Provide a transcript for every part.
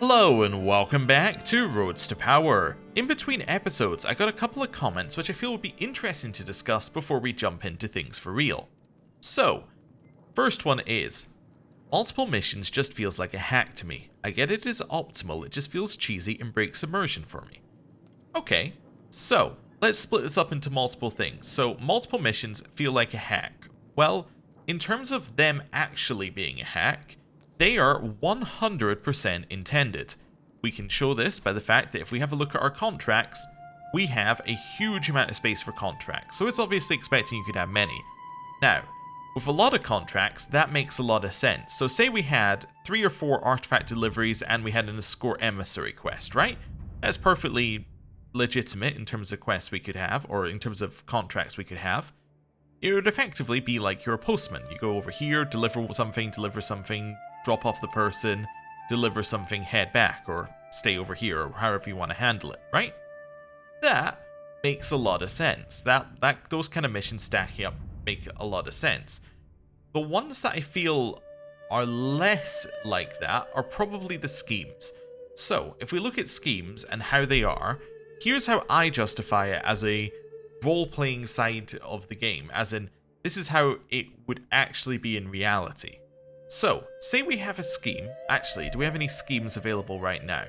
Hello and welcome back to Roads to Power. In between episodes, I got a couple of comments which I feel would be interesting to discuss before we jump into things for real. So, first one is, multiple missions just feels like a hack to me. I get it is optimal, it just feels cheesy and breaks immersion for me. Okay, so, let's split this up into multiple things. So, multiple missions feel like a hack. Well, in terms of them actually being a hack, they are 100% intended. We can show this by the fact that if we have a look at our contracts, we have a huge amount of space for contracts, so it's obviously expecting you could have many. Now, with a lot of contracts, that makes a lot of sense. So say we had 3 or 4 artifact deliveries and we had an escort emissary quest, right? That's perfectly legitimate in terms of quests we could have, or in terms of contracts we could have. It would effectively be like you're a postman. You go over here, deliver something, drop off the person, deliver something, head back, or stay over here, or however you want to handle it, right? That makes a lot of sense. Those kind of missions stacking up make a lot of sense. The ones that I feel are less like that are probably the schemes. So, if we look at schemes and how they are, here's how I justify it as a role-playing side of the game, as in, this is how it would actually be in reality. So, say we have a scheme. Actually, do we have any schemes available right now?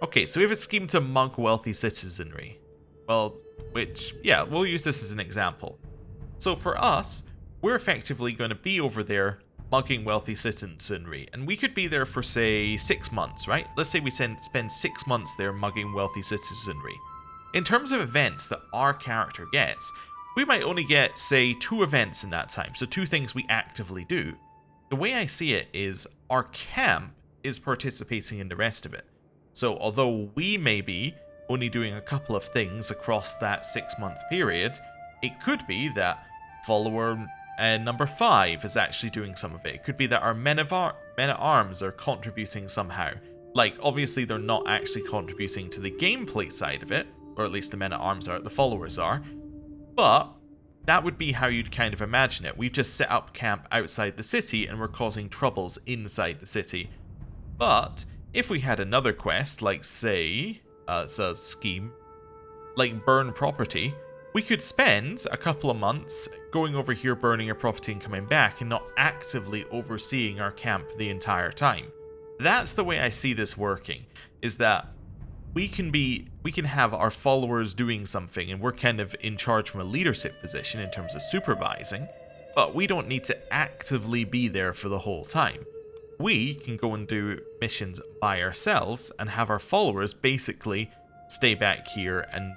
Okay, so we have a scheme to mug wealthy citizenry. Well, we'll use this as an example. So for us, we're effectively going to be over there mugging wealthy citizenry, and we could be there for, say, 6 months, right? Let's say we spend 6 months there mugging wealthy citizenry. In terms of events that our character gets, we might only get, say, 2 events in that time, so 2 things we actively do. The way I see it is our camp is participating in the rest of it. So although we may be only doing a couple of things across that 6-month period, it could be that follower number 5 is actually doing some of it. It could be that our men at arms are contributing somehow. Like, obviously they're not actually contributing to the gameplay side of it, or at least the men at arms are, the followers are, but that would be how you'd kind of imagine it. We've just set up camp outside the city and we're causing troubles inside the city. But if we had another quest, like say, it's a scheme, like burn property, we could spend a couple of months going over here, burning a property and coming back, and not actively overseeing our camp the entire time. That's the way I see this working, is that we can have our followers doing something and we're kind of in charge from a leadership position in terms of supervising, but we don't need to actively be there for the whole time. We can go and do missions by ourselves and have our followers basically stay back here and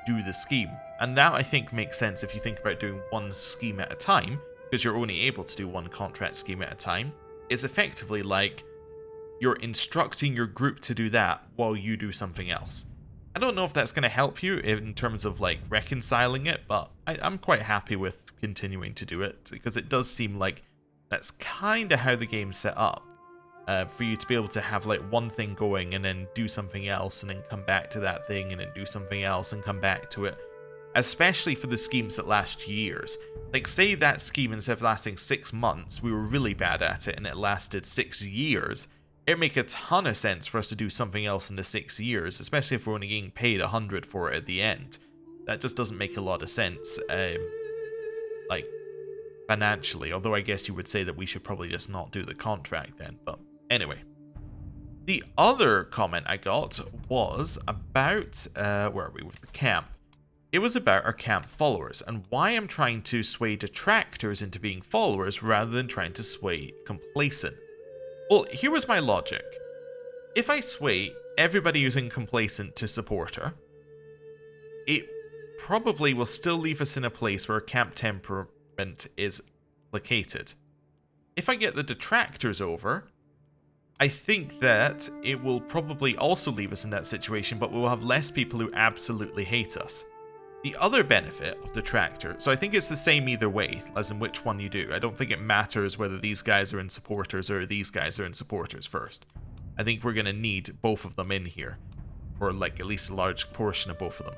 do the scheme. And that, I think, makes sense if you think about doing one scheme at a time, because you're only able to do one contract scheme at a time. It's effectively like you're instructing your group to do that while you do something else. I don't know if that's going to help you in terms of like reconciling it, but I'm quite happy with continuing to do it, because it does seem like that's kind of how the game's set up. For you to be able to have like one thing going and then do something else and then come back to that thing and then do something else and come back to it. Especially for the schemes that last years. Like, say that scheme, instead of lasting 6 months, we were really bad at it and it lasted 6 years. It'd make a ton of sense for us to do something else in the 6 years, especially if we're only getting paid 100 for it at the end. That just doesn't make a lot of sense, like, financially. Although I guess you would say that we should probably just not do the contract then, but anyway. The other comment I got was about, where are we with the camp? It was about our camp followers, and why I'm trying to sway detractors into being followers rather than trying to sway complacent. Well, here was my logic. If I sway everybody using complacent to supporter, it probably will still leave us in a place where camp temperament is placated. If I get the detractors over, I think that it will probably also leave us in that situation, but we will have less people who absolutely hate us. The other benefit of detractor, so I think it's the same either way, as in which one you do. I don't think it matters whether these guys are in supporters or these guys are in supporters first. I think we're going to need both of them in here, or like at least a large portion of both of them.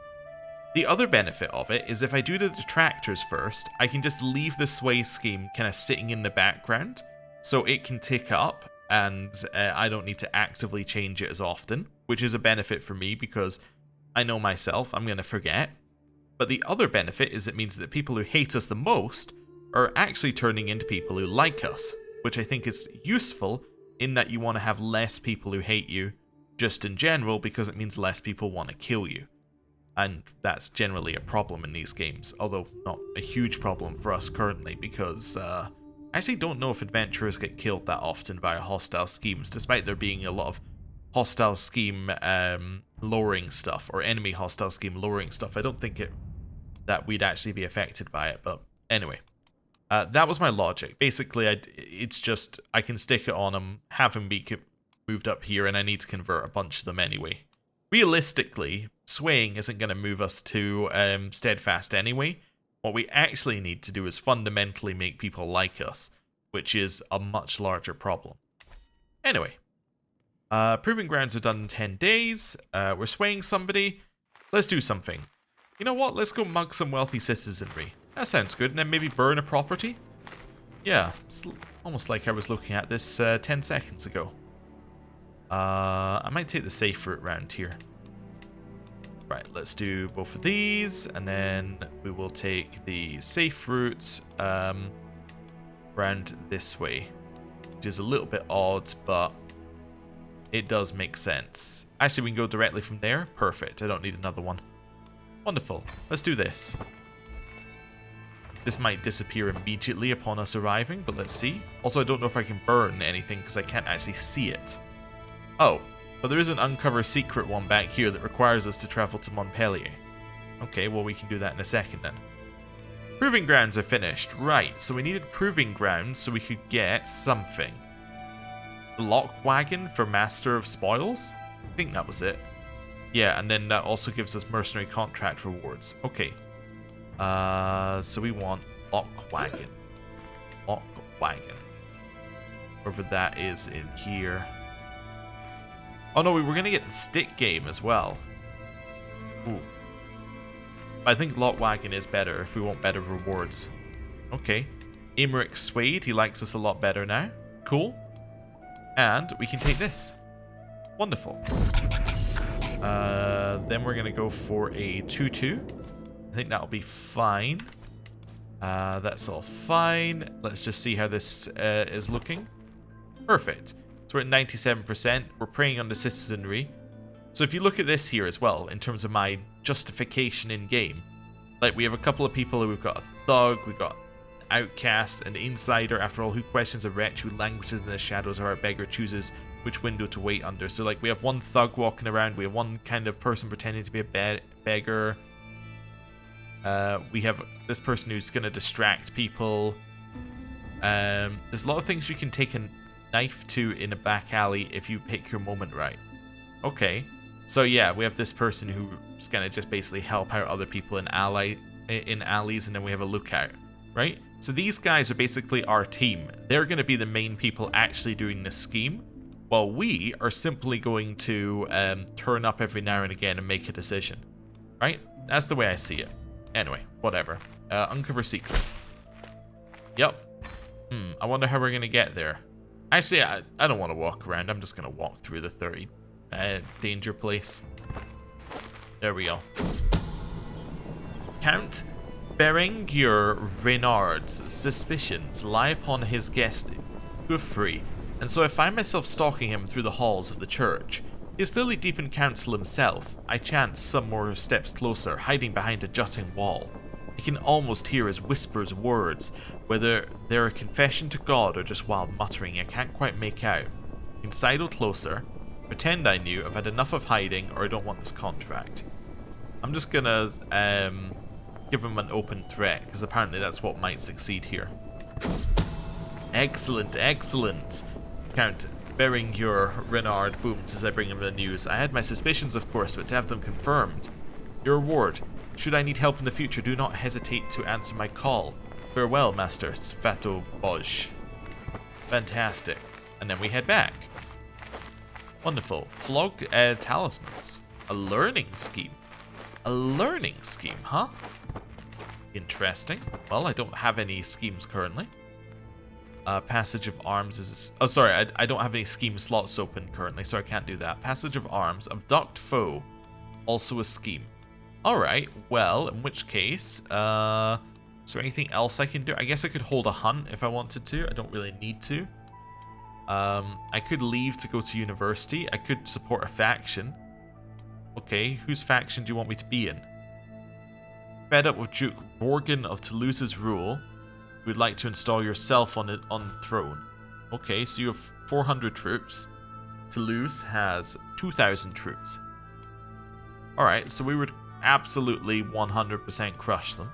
The other benefit of it is if I do the detractors first, I can just leave the sway scheme kind of sitting in the background, so it can tick up and I don't need to actively change it as often, which is a benefit for me because I know myself, I'm going to forget. But the other benefit is it means that people who hate us the most are actually turning into people who like us, which I think is useful in that you want to have less people who hate you just in general, because it means less people want to kill you. And that's generally a problem in these games, although not a huge problem for us currently, because I actually don't know if adventurers get killed that often via hostile schemes, despite there being a lot of hostile scheme lowering stuff, or enemy hostile scheme lowering stuff. I don't think that we'd actually be affected by it, but anyway. That was my logic. Basically, it's just, I can stick it on them, have them be moved up here, and I need to convert a bunch of them anyway. Realistically, swaying isn't going to move us to steadfast anyway. What we actually need to do is fundamentally make people like us, which is a much larger problem. Anyway, proving grounds are done in 10 days. We're swaying somebody. Let's do something. You know what? Let's go mug some wealthy citizenry. That sounds good. And then maybe burn a property? Yeah, it's almost like I was looking at this 10 seconds ago. I might take the safe route round here. Right, let's do both of these, and then we will take the safe route round this way, which is a little bit odd, but it does make sense. Actually, we can go directly from there. Perfect. I don't need another one. Wonderful. Let's do this. This might disappear immediately upon us arriving, but let's see. Also, I don't know if I can burn anything because I can't actually see it. Oh, but there is an uncover secret one back here that requires us to travel to Montpellier. Okay, well we can do that in a second then. Proving grounds are finished. Right, so we needed proving grounds so we could get something. The lock wagon for Master of Spoils? I think that was it. Yeah, and then that also gives us mercenary contract rewards. Okay. So we want lock wagon. Lock wagon. Wherever that is in here. Oh no, we were going to get the stick game as well. Ooh. I think lock wagon is better if we want better rewards. Okay. Emmerich Swade, he likes us a lot better now. Cool. And we can take this. Wonderful. Then we're going to go for a 2-2. I think that'll be fine. That's all fine. Let's just see how this is looking. Perfect. So we're at 97%. We're preying on the citizenry. So if you look at this here as well, in terms of my justification in game, like we have a couple of people who we've got a thug, we've got an outcast, an insider. After all, who questions a wretch who languishes in the shadows, or a beggar chooses which window to wait under. So like we have one thug walking around, we have one kind of person pretending to be a beggar. We have this person who's going to distract people. There's a lot of things you can take a knife to in a back alley if you pick your moment right. Okay. So yeah, we have this person who's going to just basically help out other people in alleys, and then we have a lookout, right? So these guys are basically our team. They're going to be the main people actually doing this scheme, while we are simply going to turn up every now and again and make a decision, right? That's the way I see it. Anyway, whatever. Uncover secret. Yep. I wonder how we're going to get there. Actually, I don't want to walk around. I'm just going to walk through the 30 danger place. There we go. Count Berenguer Reynard's suspicions lie upon his guest, Guthrie, and so I find myself stalking him through the halls of the church. He is clearly deep in council himself. I chance some more steps closer, hiding behind a jutting wall. I can almost hear his whispers words, whether they're a confession to God or just wild muttering, I can't quite make out. I can sidle closer, pretend I knew, I've had enough of hiding, or I don't want this contract. I'm just gonna give him an open threat, because apparently that's what might succeed here. Excellent, excellent. Count Berenguer Renard booms as I bring him the news. I had my suspicions, of course, but to have them confirmed. Your reward. Should I need help in the future, do not hesitate to answer my call. Farewell, Master Svato Boj. Fantastic. And then we head back. Wonderful. Flog talismans. A learning scheme. A learning scheme, huh? Interesting. Well, I don't have any schemes currently. Passage of Arms is... Oh, sorry, I don't have any scheme slots open currently, so I can't do that. Passage of Arms, Abduct Foe, also a scheme. Alright, well, in which case, is there anything else I can do? I guess I could hold a hunt if I wanted to. I don't really need to. I could leave to go to university. I could support a faction. Okay, whose faction do you want me to be in? Fed up with Duke Borgan of Toulouse's rule, you would like to install yourself on the throne. Okay, so you have 400 troops. Toulouse has 2,000 troops. Alright, so we would absolutely 100% crush them.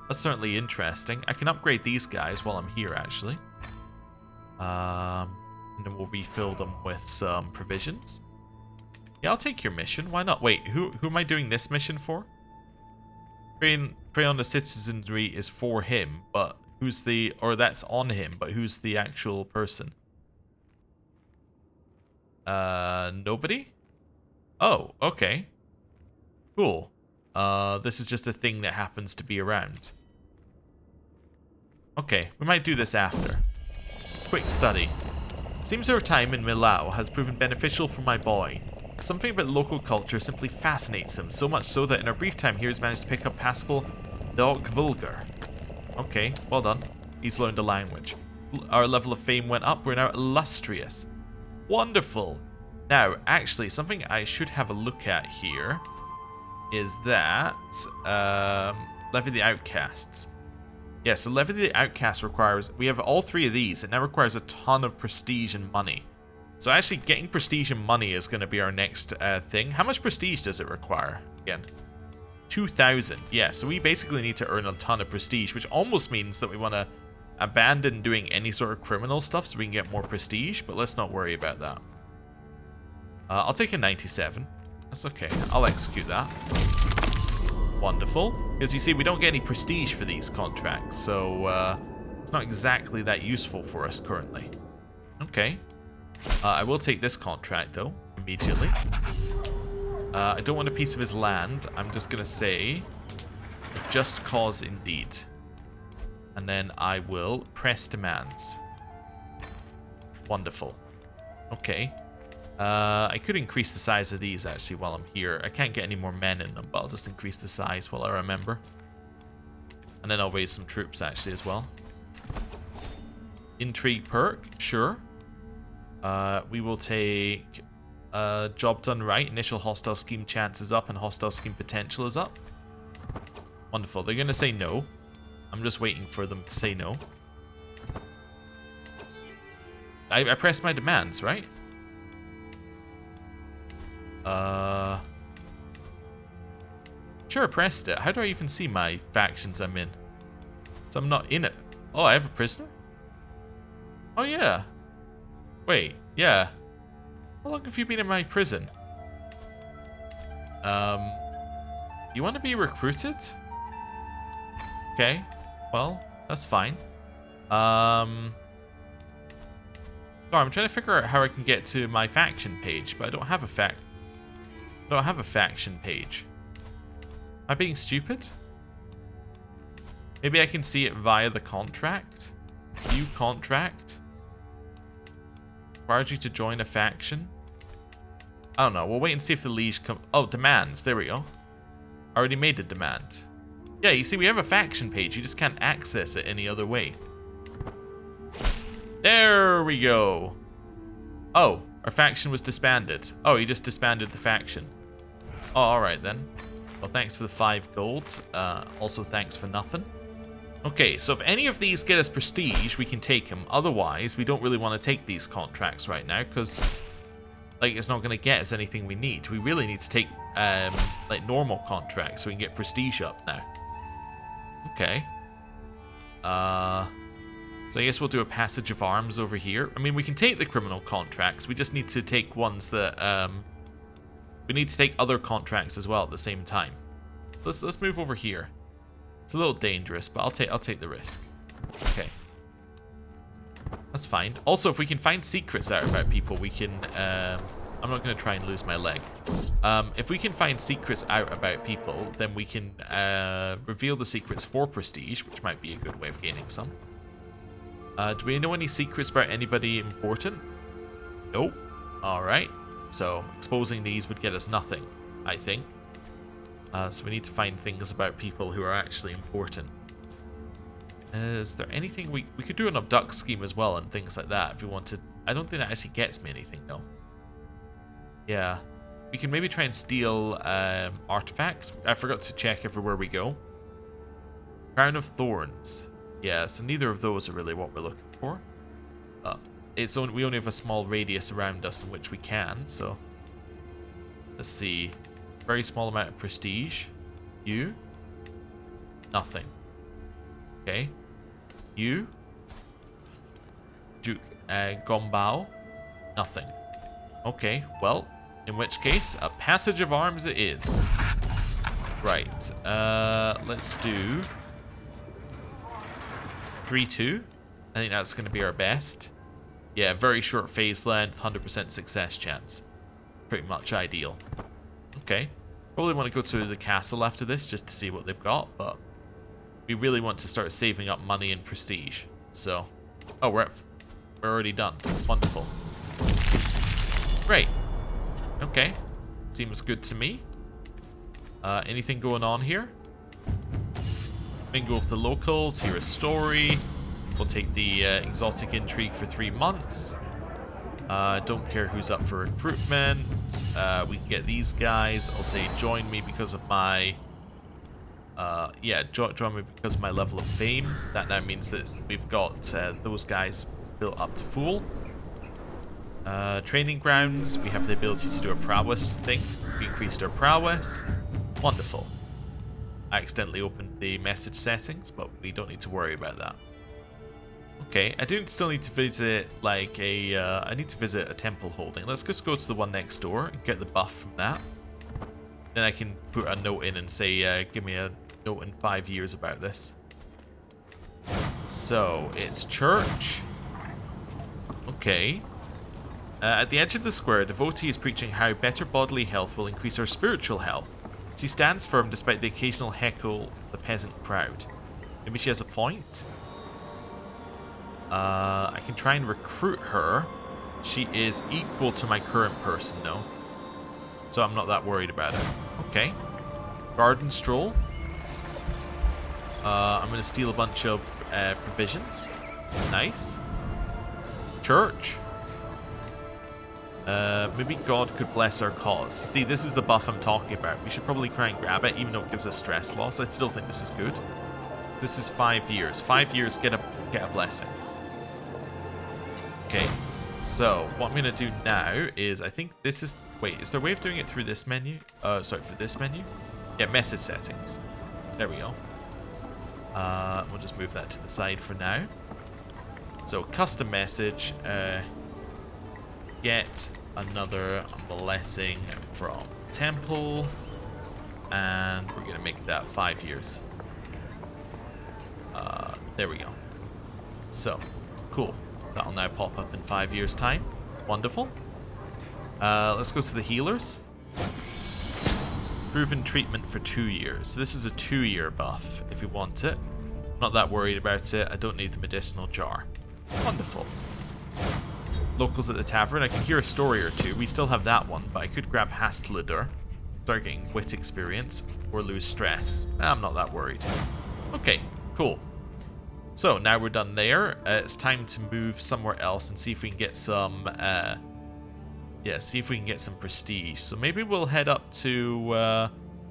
That's certainly interesting. I can upgrade these guys while I'm here, actually. And then we'll refill them with some provisions. Yeah, I'll take your mission. Why not? Wait, who am I doing this mission for? Prey on the citizenry is for him, but who's the... Or that's on him, but who's the actual person? Nobody? Oh, okay. Cool. This is just a thing that happens to be around. Okay, we might do this after. Quick study. Seems our time in Millau has proven beneficial for my boy. Something about local culture simply fascinates him, so much so that in our brief time here he's managed to pick up passable Dog Vulgar. Okay, well done. He's learned a language. Our level of fame went up, we're now illustrious. Wonderful. Now, actually, something I should have a look at here is that Levy the Outcasts. Yeah, so Levy the Outcasts requires... We have all three of these. It now requires a ton of prestige and money. So actually getting prestige and money is going to be our next thing. How much prestige does it require? Again, 2,000. Yeah, so we basically need to earn a ton of prestige, which almost means that we want to abandon doing any sort of criminal stuff so we can get more prestige, but let's not worry about that. I'll take a 97. That's okay. I'll execute that. Wonderful. As you see, we don't get any prestige for these contracts, so it's not exactly that useful for us currently. Okay. I will take this contract, though, immediately. I don't want a piece of his land. I'm just going to say, just cause indeed. And then I will press demands. Wonderful. Okay. I could increase the size of these, actually, while I'm here. I can't get any more men in them, but I'll just increase the size while I remember. And then I'll raise some troops, actually, as well. Intrigue perk, sure. We will take job done right. Initial hostile scheme chance is up and hostile scheme potential is up. Wonderful. They're going to say no. I'm just waiting for them to say no. I pressed my demands, right? Sure, I pressed it. How do I even see my factions I'm in? So I'm not in it. Oh, I have a prisoner? Oh, yeah. Wait, yeah. How long have you been in my prison? You want to be recruited? Okay, well, that's fine. Sorry, I'm trying to figure out how I can get to my faction page, but I don't have a faction page. Am I being stupid? Maybe I can see it via the contract? View contract? Requires you to join a faction? I don't know. We'll wait and see if the liege come. Oh, demands. There we go. I already made a demand. Yeah, you see, we have a faction page. You just can't access it any other way. There we go. Oh, our faction was disbanded. Oh, you just disbanded the faction. Oh, alright then. Well, thanks for the 5 gold. Also, thanks for nothing. Okay, so if any of these get us prestige, we can take them. Otherwise, we don't really want to take these contracts right now, because like, it's not going to get us anything we need. We really need to take like normal contracts so we can get prestige up now. Okay. So I guess we'll do a passage of arms over here. I mean, we can take the criminal contracts. We just need to take ones that we need to take other contracts as well at the same time. Let's move over here. It's a little dangerous, but I'll take the risk. Okay. That's fine. Also, if we can find secrets out about people, we can... I'm not going to try and lose my leg. If we can find secrets out about people, then we can reveal the secrets for prestige, which might be a good way of gaining some. Do we know any secrets about anybody important? Nope. Alright. So, exposing these would get us nothing, I think. So we need to find things about people who are actually important. Is there anything we could do an abduct scheme as well and things like that if we wanted. I don't think that actually gets me anything though. Yeah. We can maybe try and steal artifacts. I forgot to check everywhere we go. Crown of Thorns. Yeah, so neither of those are really what we're looking for. We only have a small radius around us in which we can, so let's see. Very small amount of prestige. You? Nothing. Okay. You? Duke Gombao? Nothing. Okay, well, in which case, a passage of arms it is. Right, let's do 3-2. I think that's going to be our best. Yeah, very short phase length, 100% success chance. Pretty much ideal. Okay. Probably want to go to the castle after this just to see what they've got, but we really want to start saving up money and prestige. So, oh, we're already done. Wonderful. Great. Okay. Seems good to me. Anything going on here? Mingle with the locals. Hear a story. We'll take the exotic intrigue for 3 months. Don't care who's up for recruitment. We can get these guys. I'll say join me because of my... join me because of my level of fame. That now means that we've got those guys built up to full. Training grounds. We have the ability to do a prowess thing. We increased our prowess. Wonderful. I accidentally opened the message settings, but we don't need to worry about that. Okay, I do still need to visit, like, I need to visit a temple holding. Let's just go to the one next door and get the buff from that. Then I can put a note in and say, give me a note in 5 years about this. So, it's church. Okay. At the edge of the square, a devotee is preaching how better bodily health will increase our spiritual health. She stands firm despite the occasional heckle of the peasant crowd. Maybe she has a point? I can try and recruit her. She is equal to my current person, though. So I'm not that worried about it. Okay. Garden stroll. I'm going to steal a bunch of provisions. Nice. Church. Maybe God could bless our cause. See, this is the buff I'm talking about. We should probably try and grab it, even though it gives us stress loss. I still think this is good. This is 5 years. 5 years, get a blessing. Okay, so what I'm going to do now is, I think this is... Wait, is there a way of doing it through this menu? Sorry, for this menu? Yeah, message settings. There we go. We'll just move that to the side for now. So, custom message. Get another blessing from temple. And we're going to make that 5 years. There we go. So, cool. That'll now pop up in 5 years' time. Wonderful. Let's go to the healers. Proven treatment for 2 years. So this is a 2-year buff if you want it. Not that worried about it. I don't need the medicinal jar. Wonderful. Locals at the tavern. I can hear a story or two. We still have that one, but I could grab Hastlider. Start getting wit experience or lose stress. I'm not that worried. Okay, cool. So now we're done there. It's time to move somewhere else and see if we can get some see if we can get some prestige. So maybe we'll head up to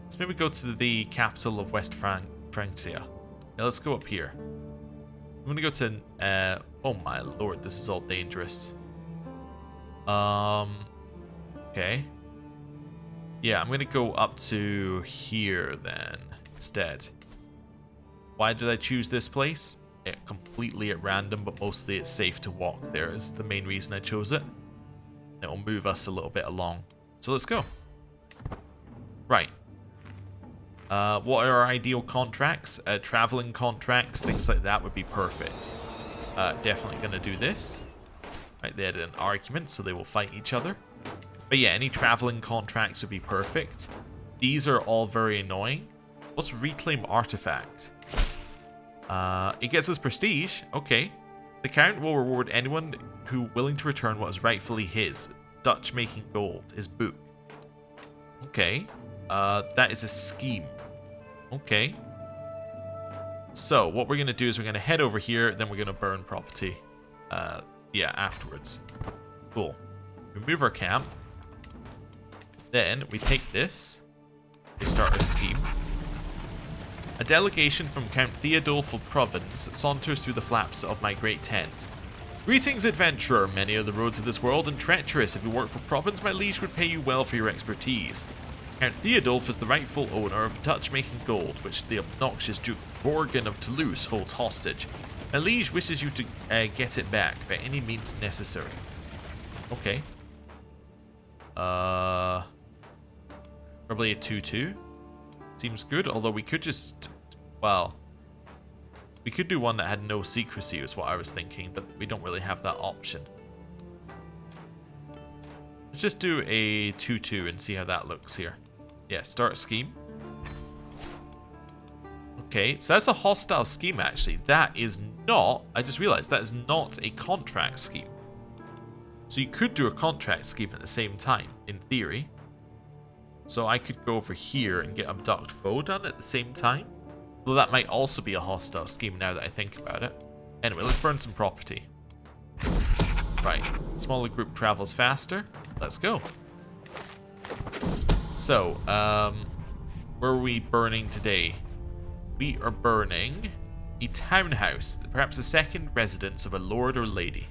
let's maybe go to the capital of West Francia. Yeah, let's go up here. I'm gonna go to oh my lord, this is all dangerous. Okay. Yeah, I'm gonna go up to here then instead. Why did I choose this place? Completely at random, but mostly it's safe to walk there is the main reason I chose it. It'll move us a little bit along. So let's go. Right. What are our ideal contracts? Traveling contracts, things like that would be perfect. Definitely going to do this. Right, they had an argument, so they will fight each other. But yeah, any traveling contracts would be perfect. These are all very annoying. Let's reclaim artifact. It gets us prestige. Okay. The Count will reward anyone who willing to return what is rightfully his. Dutch making gold, his book. Okay. That is a scheme. Okay. So, what we're going to do is we're going to head over here, then we're going to burn property. Yeah, afterwards. Cool. Remove our camp. Then, we take this. We start our scheme. A delegation from Count Theodulf of Provence saunters through the flaps of my great tent. Greetings, adventurer. Many are the roads of this world, and treacherous. If you work for Provence, my liege would pay you well for your expertise. Count Theodulf is the rightful owner of Dutch-making gold, which the obnoxious Duke Borgan of Toulouse holds hostage. My liege wishes you to get it back by any means necessary. Okay. Probably a 2-2. Seems good, although we could just... Well... We could do one that had no secrecy, is what I was thinking, but we don't really have that option. Let's just do a 2-2 and see how that looks here. Yeah, start scheme. Okay, so that's a hostile scheme, actually. That is not... I just realized that is not a contract scheme. So you could do a contract scheme at the same time, in theory. So I could go over here and get Abduct Foe done at the same time. Though that might also be a hostile scheme now that I think about it. Anyway, let's burn some property. Right, smaller group travels faster. Let's go. So, where are we burning today? We are burning a townhouse, perhaps the second residence of a lord or lady.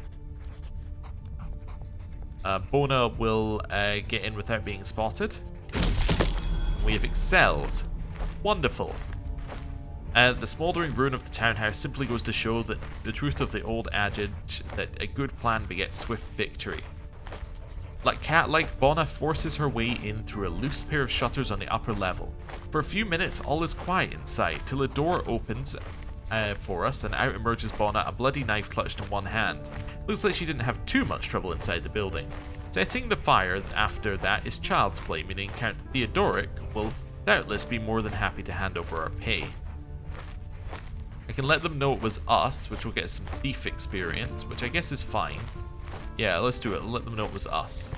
Bona will get in without being spotted. We have excelled. Wonderful. The smouldering ruin of the townhouse simply goes to show that the truth of the old adage that a good plan begets swift victory. Like cat-like, Bona forces her way in through a loose pair of shutters on the upper level. For a few minutes, all is quiet inside, till a door opens for us, and out emerges Bona, a bloody knife clutched in one hand. Looks like she didn't have too much trouble inside the building. Setting the fire after that is child's play, meaning Count Theodoric will doubtless be more than happy to hand over our pay. I can let them know it was us, which will get some thief experience, which I guess is fine. Yeah, let's do it. Let them know it was us.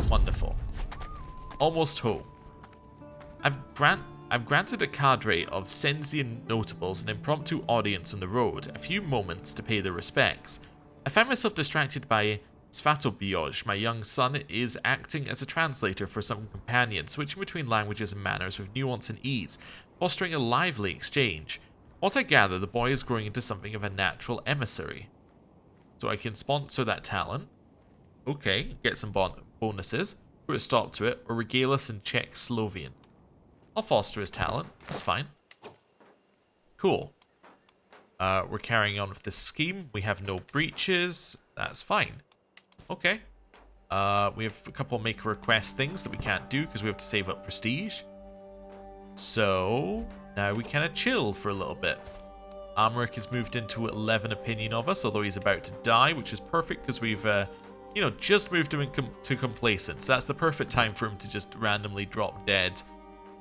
Wonderful. Almost home. I've granted a cadre of Sensian notables an impromptu audience on the road, a few moments to pay their respects. I find myself distracted by Svatobioj. My young son is acting as a translator for some companion, switching between languages and manners with nuance and ease, fostering a lively exchange. What I gather, the boy is growing into something of a natural emissary. So I can sponsor that talent. Okay, get some bonuses. Put a stop to it, or regale us in Czech Slovian. I'll foster his talent. That's fine. Cool. We're carrying on with this scheme. We have no breaches. That's fine. Okay. We have a couple of make a request things that we can't do because we have to save up prestige. So now we kind of chill for a little bit. Amric has moved into 11 opinion of us, although he's about to die, which is perfect because we've, just moved him to complacence. That's the perfect time for him to just randomly drop dead,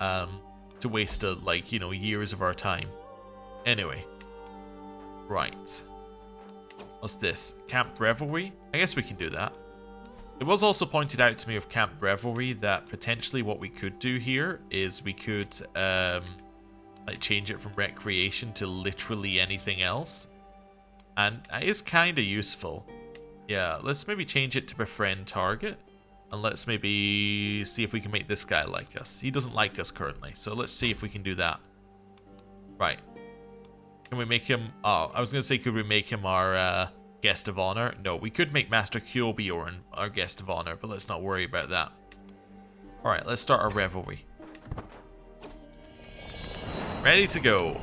to waste, years of our time. Anyway. Right. What's this? Camp Revelry? I guess we can do that. It was also pointed out to me of Camp Revelry that potentially what we could do here is we could, change it from recreation to literally anything else. And that is kind of useful. Yeah, let's maybe change it to befriend target. And let's maybe see if we can make this guy like us. He doesn't like us currently, so let's see if we can do that. Right. Can we make him... Oh, I was going to say, could we make him our guest of honor? No, we could make Master Kjolbjorn our guest of honor, but let's not worry about that. Alright, let's start our revelry. Ready to go.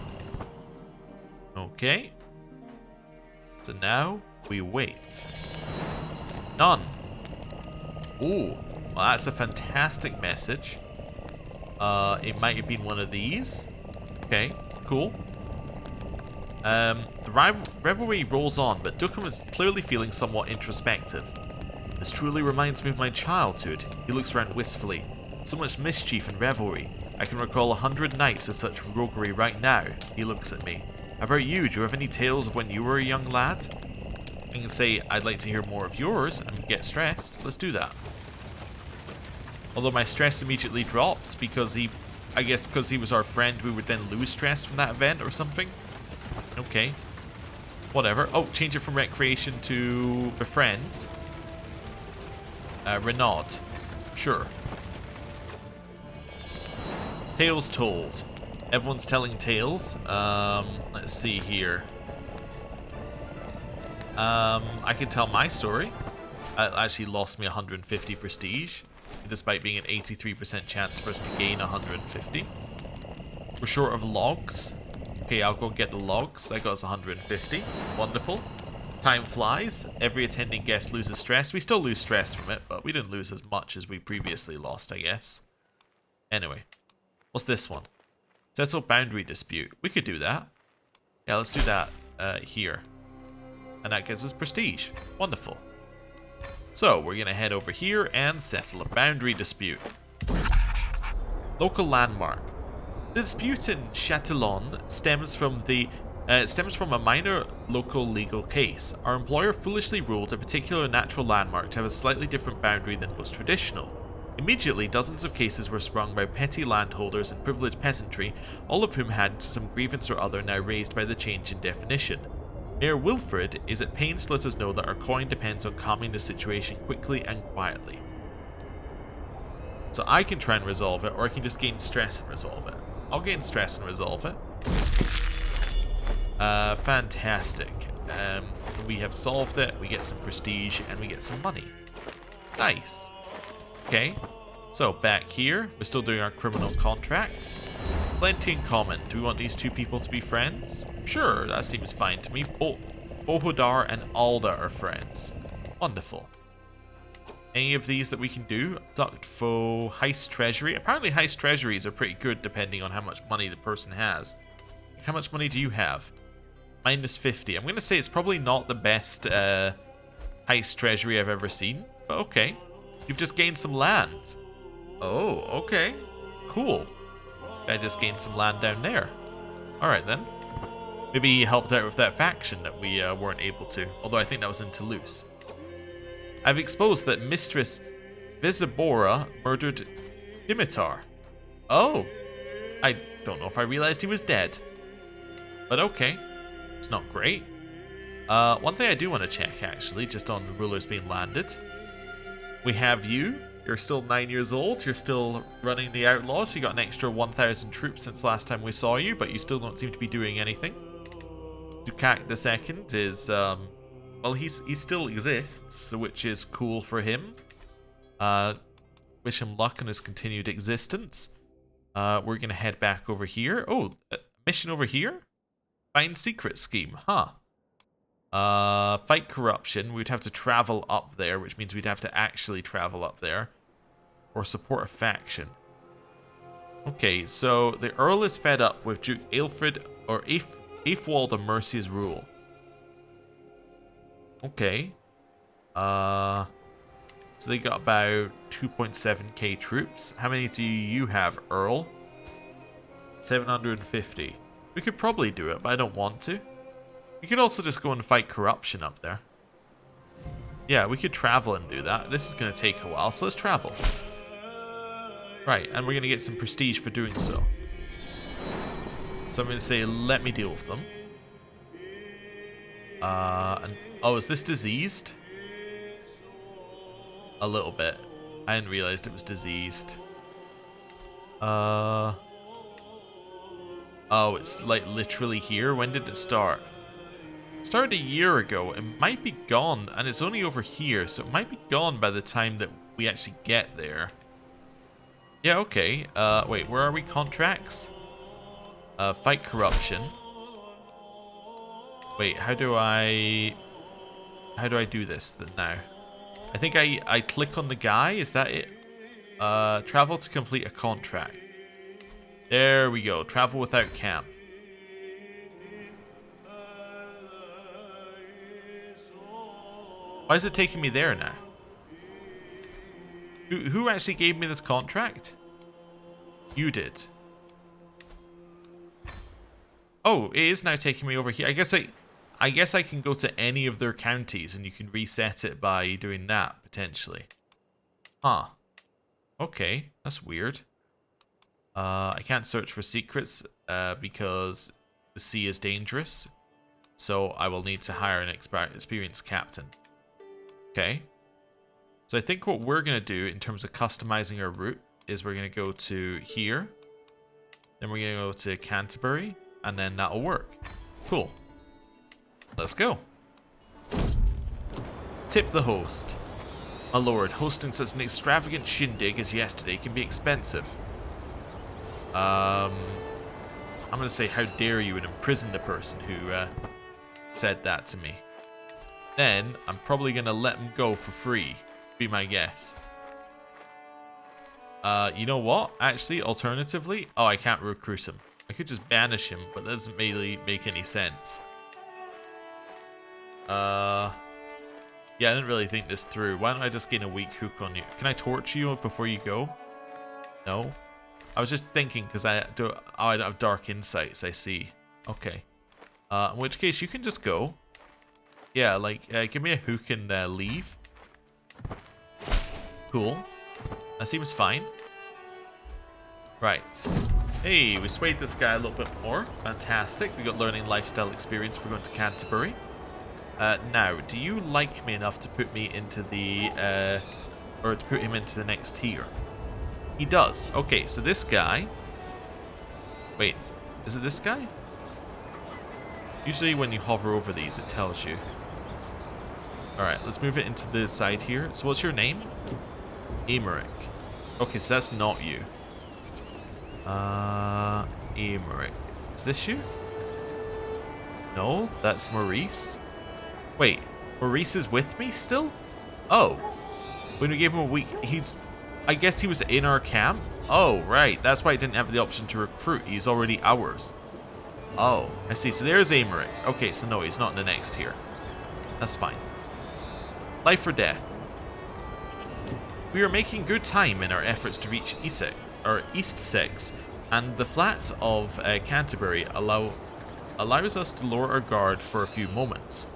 Okay. So now we wait. None. Ooh. Well, that's a fantastic message. It might have been one of these. Okay, cool. The revelry rolls on, but Dukham is clearly feeling somewhat introspective. This truly reminds me of my childhood. He looks around wistfully. So much mischief and revelry. I can recall 100 nights of such roguery right now. He looks at me. How about you? Do you have any tales of when you were a young lad? I can say, I'd like to hear more of yours and get stressed. Let's do that. Although my stress immediately dropped because I guess because he was our friend, we would then lose stress from that event or something. Okay. Whatever. Oh, change it from recreation to befriend. Renaud. Sure. Tales told. Everyone's telling tales. Let's see here. I can tell my story. It actually lost me 150 prestige, despite being an 83% chance for us to gain 150. We're short of logs. Okay, I'll go get the logs. That got us 150. Wonderful. Time flies. Every attending guest loses stress. We still lose stress from it, but we didn't lose as much as we previously lost, I guess. Anyway, what's this one? Settle boundary dispute. We could do that. Yeah, let's do that here. And that gets us prestige. Wonderful. So, we're going to head over here and settle a boundary dispute. Local landmark. The dispute in Châtillon stems from a minor local legal case. Our employer foolishly ruled a particular natural landmark to have a slightly different boundary than was traditional. Immediately, dozens of cases were sprung by petty landholders and privileged peasantry, all of whom had some grievance or other now raised by the change in definition. Mayor Wilfred is at pains to let us know that our coin depends on calming the situation quickly and quietly. So I can try and resolve it, or I can just gain stress and resolve it. I'll gain stress and resolve it. Fantastic. We have solved it, we get some prestige, and we get some money. Nice. Okay, so back here, we're still doing our criminal contract. Plenty in common. Do we want these two people to be friends? Sure, that seems fine to me. Bohodar and Alda are friends. Wonderful. Any of these that we can do? Abduct foe, heist treasury. Apparently heist treasuries are pretty good depending on how much money the person has. How much money do you have? Minus 50. I'm going to say it's probably not the best heist treasury I've ever seen, but okay. You've just gained some land. Oh, okay. Cool. I just gained some land down there. Alright then. Maybe he helped out with that faction that we weren't able to. Although I think that was in Toulouse. I've exposed that Mistress Visibora murdered Dimitar. Oh. I don't know if I realized he was dead. But okay. It's not great. One thing I do want to check, actually, just on the rulers being landed. We have you. You're still 9 years old. You're still running the Outlaws. You got an extra 1,000 troops since last time we saw you, but you still don't seem to be doing anything. Dukak II is, well, he still exists, which is cool for him. Wish him luck in his continued existence. We're going to head back over here. Oh, mission over here? Find secret scheme, huh? Fight corruption. We'd have to travel up there, which means we'd have to actually travel up there. Or support a faction. Okay, so the Earl is fed up with Duke Aelfred or Aethwald of Mercia's rule. Okay. So they got about 2.7k troops. How many do you have, Earl? 750. We could probably do it, but I don't want to. We could also just go and fight corruption up there. Yeah, we could travel and do that. This is going to take a while, so let's travel. Right, and we're going to get some prestige for doing so. So I'm going to say, let me deal with them. Oh, is this diseased? A little bit. I hadn't realized it was diseased. Oh, it's like literally here. When did it start? It started a year ago. It might be gone, and it's only over here, so it might be gone by the time that we actually get there. Yeah, okay. Wait, where are we? Contracts? Fight corruption. Wait, how do I do this then now? I think I click on the guy. Is that it? Travel to complete a contract. There we go. Travel without camp. Why is it taking me there now? Who actually gave me this contract? You did. Oh, it is now taking me over here. I guess I guess I can go to any of their counties and you can reset it by doing that, potentially. Huh. Okay, that's weird. I can't search for secrets because the sea is dangerous. So I will need to hire an experienced captain. Okay. So I think what we're going to do in terms of customizing our route is we're going to go to here. Then we're going to go to Canterbury. And then that'll work. Cool. Let's go. Tip the host. My lord, hosting such an extravagant shindig as yesterday can be expensive. I'm going to say, how dare you, and imprison the person who said that to me. Then, I'm probably going to let him go for free. Be my guess. You know what? Actually, alternatively... Oh, I can't recruit him. I could just banish him, but that doesn't really make any sense. Yeah, I didn't really think this through. Why don't I just gain a weak hook on you? Can I torture you before you go? No. I was just thinking, because I don't have dark insights, I see. Okay. In which case, you can just go. Yeah, like, give me a hook and leave. Cool. That seems fine. Right. Hey, we swayed this guy a little bit more. Fantastic. We got learning lifestyle experience for going to Canterbury. Now, do you like me enough to put me into the, or to put him into the next tier? He does. Okay, so this guy... Wait, is it this guy? Usually when you hover over these, it tells you. Alright, let's move it into the side here. So what's your name? Emmerich. Okay, so that's not you. Emmerich. Is this you? No, that's Maurice. Wait, Maurice is with me still? Oh. When we gave him a week, I guess he was in our camp? Oh, right. That's why I didn't have the option to recruit. He's already ours. Oh, I see. So there's Emmerich. Okay, so no, he's not in the next tier. That's fine. Life or death. We are making good time in our efforts to reach East Essex, and the flats of Canterbury allows us to lower our guard for a few moments.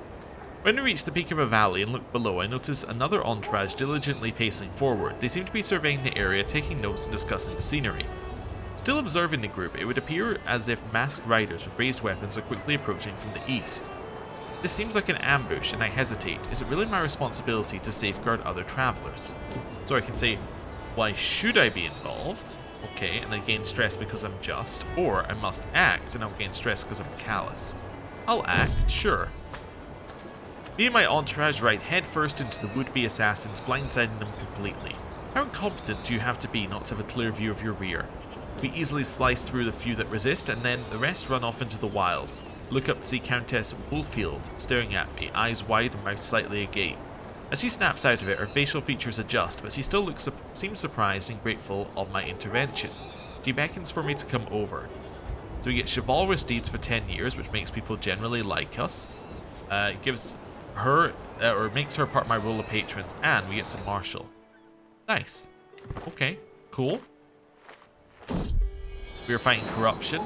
When we reach the peak of a valley and look below, I notice another entourage diligently pacing forward. They seem to be surveying the area, taking notes and discussing the scenery. Still observing the group, it would appear as if masked riders with raised weapons are quickly approaching from the east. This seems like an ambush, and I hesitate. Is it really my responsibility to safeguard other travelers? So I can say, why should I be involved? Okay, and I gain stress because I'm just. Or I must act, and I'll gain stress because I'm callous. I'll act, sure. Me and my entourage ride headfirst into the would-be assassins, blindsiding them completely. How incompetent do you have to be not to have a clear view of your rear? We easily slice through the few that resist, and then the rest run off into the wilds. Look up to see Countess Wolffield staring at me, eyes wide and mouth slightly agape. As she snaps out of it, her facial features adjust, but she still seems surprised and grateful of my intervention. She beckons for me to come over. So we get chivalrous deeds for 10 years, which makes people generally like us. It gives her, or makes her part of my role of patrons, and we get some martial. Nice. Okay, cool. We are fighting corruption.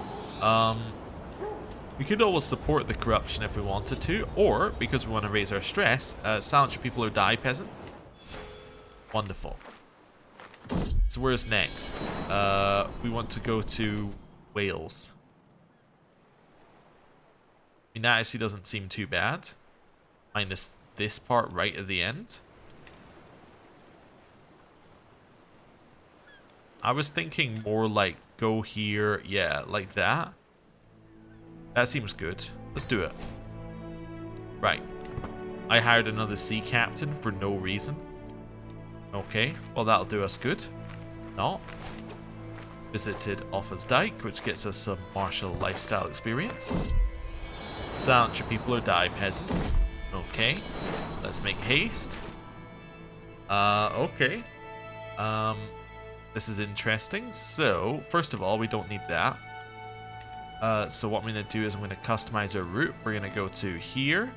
We could always support the corruption if we wanted to, or, because we want to raise our stress, silence your people or die, peasant. Wonderful. So where's next? We want to go to Wales. I mean, that actually doesn't seem too bad. Minus this part right at the end. I was thinking more like go here, yeah, like that. That seems good. Let's do it. Right. I hired another sea captain for no reason. Okay, well that'll do us good. Not. Visited Offa's Dyke, which gets us some martial lifestyle experience. Silence your people or die, peasant. Okay. Let's make haste. Okay. This is interesting. So, first of all, we don't need that. So what I'm going to do is I'm going to customize our route. We're going to go to here.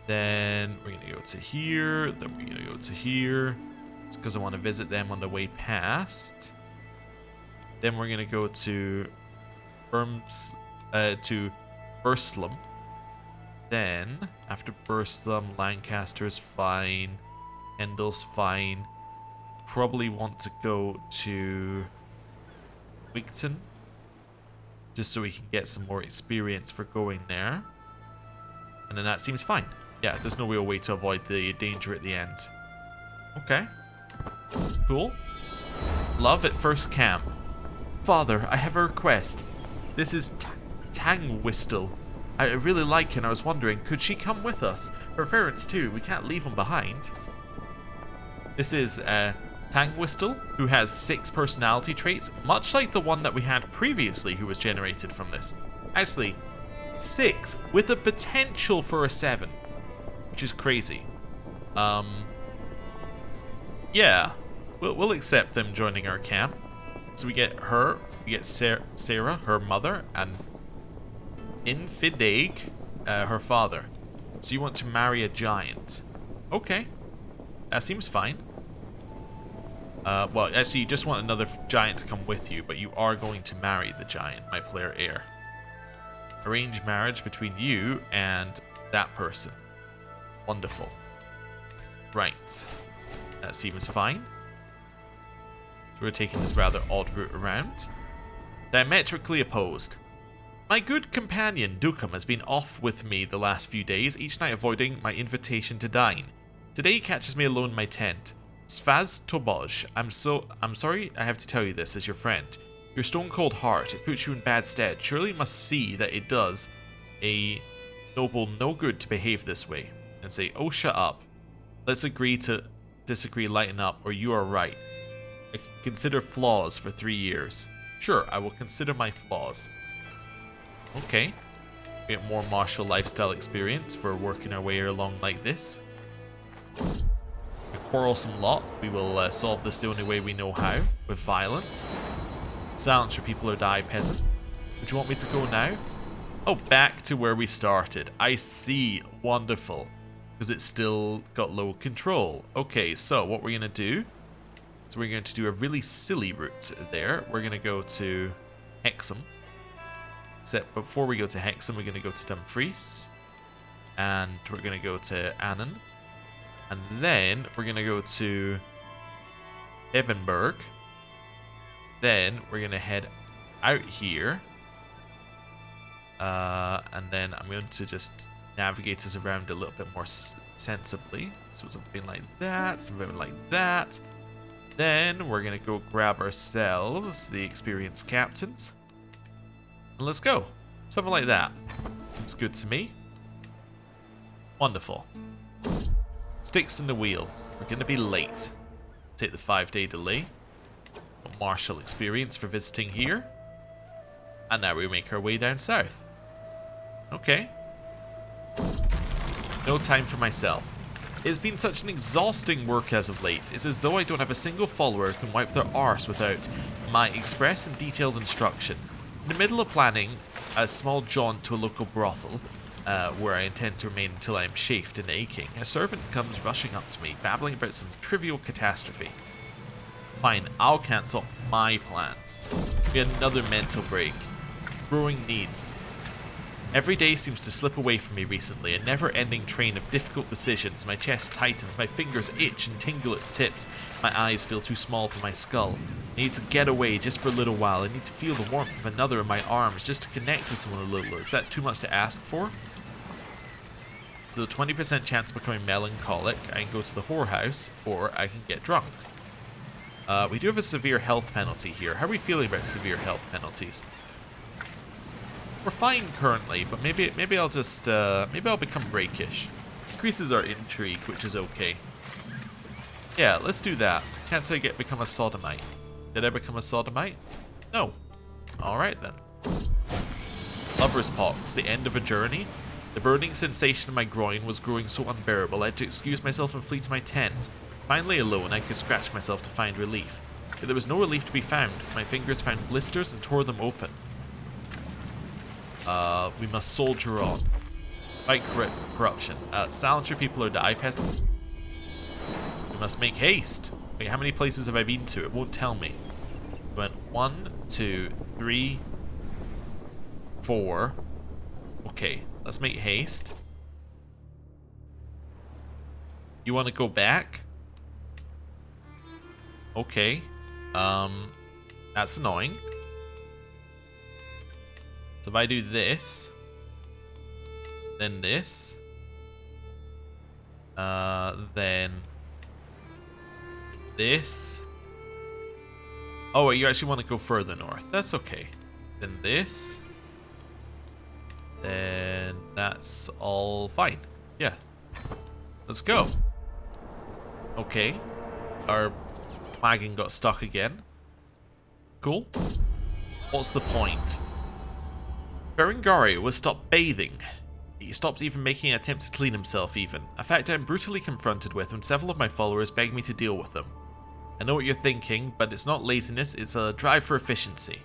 Then we're going to go to here. Then we're going to go to here. It's because I want to visit them on the way past. Then we're going to go to Burslem. then, after Burslem, Lancaster's fine. Kendall's fine. Probably want to go to Wigton, just so we can get some more experience for going there. And then that seems fine. Yeah, there's no real way to avoid the danger at the end. Okay. Cool. Love at first camp. Father, I have a request. This is Tangwhistle. I really like her and I was wondering, could she come with us? Her parents too, we can't leave them behind. This is Tangwhistle, who has 6 personality traits, much like the one that we had previously who was generated from this. Actually, 6, with a potential for a 7, which is crazy. Yeah, we'll accept them joining our camp. So we get her, we get Sarah, her mother, and Infidag, her father. So you want to marry a giant. Okay, that seems fine. Well, actually, you just want another giant to come with you, but you are going to marry the giant, my player heir. Arrange marriage between you and that person. Wonderful. Right. That seems fine. So we're taking this rather odd route around. Diametrically opposed. My good companion, Dukum, has been off with me the last few days, each night avoiding my invitation to dine. Today he catches me alone in my tent. Svaz Toboj, I'm sorry I have to tell you this as your friend. Your stone-cold heart, it puts you in bad stead. Surely you must see that it does a noble no good to behave this way. And say, oh, shut up. Let's agree to disagree, lighten up, or you are right. I can consider flaws for 3 years. Sure, I will consider my flaws. Okay. We get more martial lifestyle experience for working our way along like this. A quarrelsome lot. We will solve this the only way we know how, with violence. Silence your people or die, peasant. Would you want me to go now? Oh, back to where we started. I see. Wonderful. Because it's still got low control. Okay, so what we're going to do is we're going to do a really silly route there. We're going to go to Hexham. Except before we go to Hexham, we're going to go to Dumfries. And we're going to go to Annan. And then we're going to go to Edinburgh. Then we're going to head out here. And then I'm going to just navigate us around a little bit more sensibly. So something like that, something like that. Then we're going to go grab ourselves the experienced captains. And let's go. Something like that. Looks good to me. Wonderful. Sticks in the wheel. We're going to be late. Take the 5-day delay. Martial experience for visiting here. And now we make our way down south. Okay. No time for myself. It has been such an exhausting work as of late. It's as though I don't have a single follower who can wipe their arse without my express and detailed instruction. In the middle of planning a small jaunt to a local brothel, where I intend to remain until I am chafed and aching, a servant comes rushing up to me, babbling about some trivial catastrophe. Fine, I'll cancel my plans. We had another mental break. Growing needs. Every day seems to slip away from me recently, a never-ending train of difficult decisions. My chest tightens, my fingers itch and tingle at the tips. My eyes feel too small for my skull. I need to get away just for a little while. I need to feel the warmth of another in my arms just to connect with someone a little. Is that too much to ask for? So 20% chance of becoming melancholic. I can go to the whorehouse, or I can get drunk. We do have a severe health penalty here. How are we feeling about severe health penalties? We're fine currently, but maybe I'll just maybe I'll become rakish. Increases our intrigue, which is okay. Yeah, let's do that. Can't say become a sodomite. Did I become a sodomite? No. All right then. Lover's pox. The end of a journey. The burning sensation in my groin was growing so unbearable I had to excuse myself and flee to my tent. Finally alone, I could scratch myself to find relief. But there was no relief to be found. My fingers found blisters and tore them open. We must soldier on. Fight corruption. Silence your people or die, peasant. We must make haste. Wait, how many places have I been to? It won't tell me. We went 1, 2, 3, 4. Okay, let's make haste. You want to go back? Okay. That's annoying. So if I do this, then this, then this. Oh, you actually want to go further north. That's okay. Then this. Then that's all fine. Yeah. Let's go. Okay. Our wagon got stuck again. Cool. What's the point? Berengario was stopped bathing. He stopped even making an attempt to clean himself even. A fact I'm brutally confronted with when several of my followers beg me to deal with them. I know what you're thinking, but it's not laziness, it's a drive for efficiency.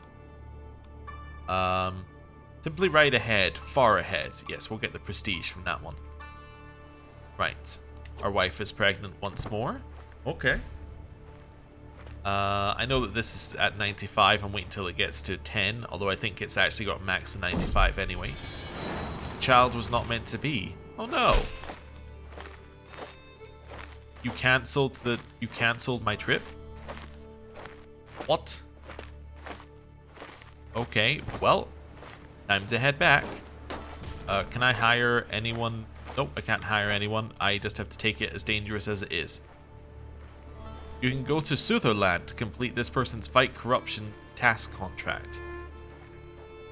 Simply ride ahead, far ahead. Yes, we'll get the prestige from that one. Right. Our wife is pregnant once more. Okay. I know that this is at 95. I'm waiting until it gets to 10, although I think it's actually got a max of 95 anyway. The child was not meant to be. Oh no. You cancelled my trip? What? Okay, well, time to head back. Can I hire anyone? Nope, I can't hire anyone. I just have to take it as dangerous as it is. You can go to Sutherland to complete this person's fight corruption task contract.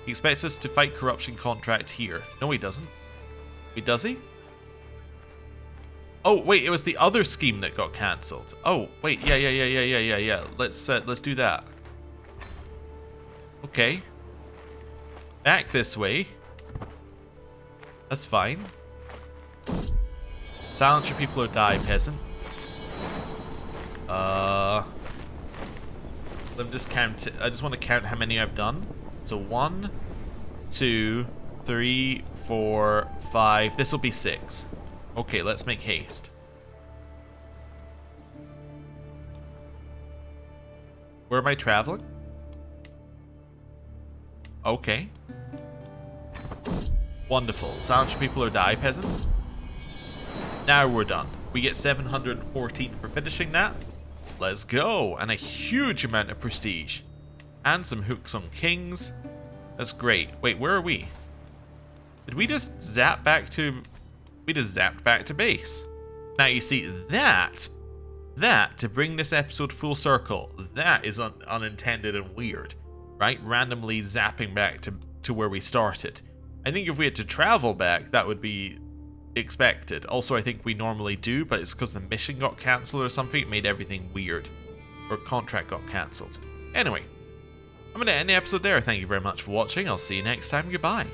He expects us to fight corruption contract here. No, he doesn't. Wait, does he? Oh, wait, it was the other scheme that got cancelled. Oh, wait, yeah. Let's do that. Okay. Back this way. That's fine. Silence your people or die, peasant. Let me just count it. I just want to count how many I've done. So 1, 2, 3, 4, 5. This will be 6. Okay, let's make haste. Where am I traveling? Okay. Wonderful. Silence your people or die, peasant. Now we're done. We get 714 for finishing that. Let's go. And a huge amount of prestige. And some hooks on kings. That's great. Wait, where are we? Did we just zap back to... We just zapped back to base. Now you see, that, to bring this episode full circle, that is unintended and weird. Right? Randomly zapping back to where we started. I think if we had to travel back, that would be expected. Also, I think we normally do, but it's because the mission got cancelled or something. It made everything weird. Or contract got cancelled. Anyway, I'm going to end the episode there. Thank you very much for watching. I'll see you next time. Goodbye.